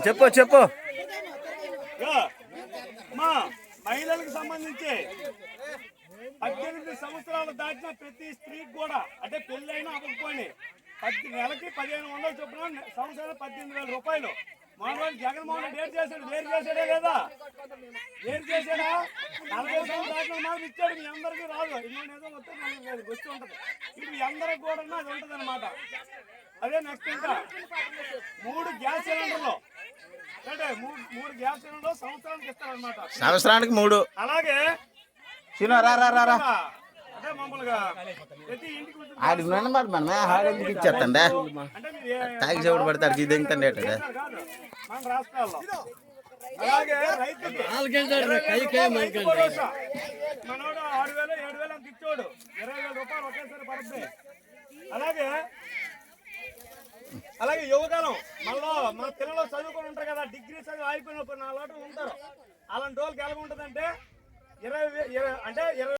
చెప్పు చెప్పు. మా మహిళలకు సంబంధించి 18 సంవత్సరాలు దాటిన ప్రతి స్త్రీకి కూడా అంటే పెళ్ళైనా అవ్వకపోయి నెలకి 1500 చొప్పున సంవత్సరాలు 18,000 రూపాయలు. మానవుడు జగన్మోహన్ రెడ్డి ఏం చేశాడు? వేరు చేశాడే లేదా? వేరు చేశాడా? 40 సంవత్సరాలు మాకు ఇచ్చాడు. మీ అందరికీ రాదు. ఇల్లు ఏదో వస్తే వచ్చి ఉంటది. ఇది మీ అందరికి కూడా అది ఉంటది అనమాట. అదే నెక్స్ట్ ఇంకా 3 గ్యాస్ సిలిండర్లు అంటే 3 గ్యాస్ సిలిండర్లు సంవత్సరానికి ఇస్తారనమాట. సంవత్సరానికి 3. అలాగే అదే మామూలుగా ప్రతి ఇంటికి ఇచ్చేస్తండి. తాగి చెవుడు పడతాడు ఇది ఎంతండి మన రాష్ట్రాల్లో. అలాగే రైతుకి మనోడు 6,000 7,000 అంత ఇచ్చాడు. 20,000 రూపాయలు ఒకేసారి పడుతుంది. అలాగే యువకాలం మళ్ళీ మన పిల్లలు చదువుకొని ఉంటారు కదా, డిగ్రీ చదువు అయిపోయినప్పుడు 4 ఉంటారు. అలాంటి వాళ్ళకి ఎలా ఉంటుందంటే 20 అంటే 20